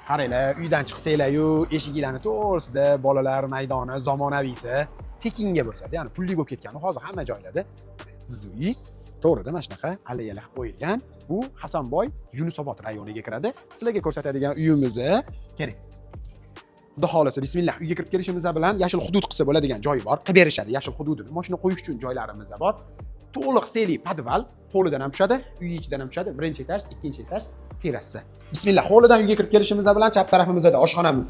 Qaranglar, uydan chiqsanglar-yu, eshiginglarni to'g'risida bolalar maydoni zamonaviysi tekinga bo'lsa-da, ya'ni pulli bo'lib ketgan. Hozir hamma joylarda siz uyingiz to'g'rida mana shunaqa allayala qilib qo'yilgan. Bu Hasanboy Yunusobod rayoniga kiradi. Sizlarga ko'rsatadigan uyimiz kerak. Xudo xolasa bismillah uyga kirib kelishimiz bilan yashil hudud qilsa bo'ladigan joyi bor. Qilib berishadi yashil hududini. Mashina qo'yish uchun joylarimiz bor. To'liq seli podval, hovlidan ham tushadi, uy ichidan ham tushadi. Birinchi etaj, ikkinchi etaj, terrasa. Bismillah, hovlidan uyga kirib kelishimiz bilan chap tarafimizda oshxonamiz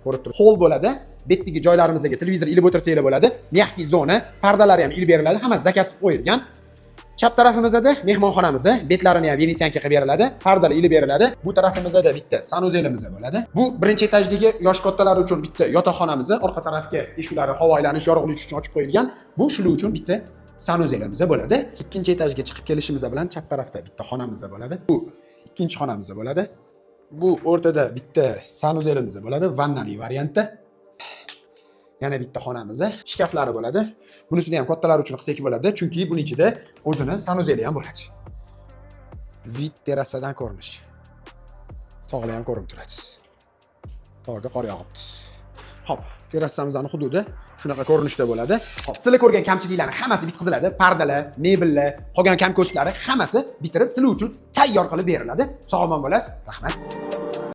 ko'rib turibsiz. Hol bo'ladi. Betdagi joylarimizga televizor ilib o'tirsanglar bo'ladi. Mehki zona, pardalari ham ilib beriladi. Hammasi zakaz qilib qo'yilgan. Chap tarafimizda mehmonxonamiz, betlarini ham venesiyanka qilib beriladi, pardalar ilib beriladi. Bu tarafimizda bitta sanuzelimiz bo'ladi. Bu birinchi etajdagi yosh kattalar uchun bitta yotoqxonamiz, orqa tarafga eshiklari havo aylanish, yorug'lik uchun ochib qo'yilgan. Bu shular uchun bitta sanuzelimiz bo'ladi. Ikkinchi etajga chiqib kelishimiz bilan chap tarafda bitta xonamiz bo'ladi. Bu ikkinchi xonamiz bo'ladi. Bu o'rtada bitta sanuzelimiz bo'ladi, vannali variantda. Yana bitta xonamiz, shkaflari bo'ladi. Bunisini ham kattalar uchun qilsak bo'ladi, chunki buning ichida o'zini sanuzeli ham bo'ladi. Vid terrasadan ko'rinish. Tog'lar ham ko'rinib turadi. Tog'ga qor yog'ibdi. Hop, terrasamizning hududi shunaqa ko'rinishda bo'ladi. Hop, sizlar ko'rgan kamchiliklarni hammasi bitkaziladi. Pardalar, mebellar, qolgan kam ko'stlari hammasi bitirib sizlar uchun tayyor qilib beriladi. Sog' omon bo'lasiz. Rahmat.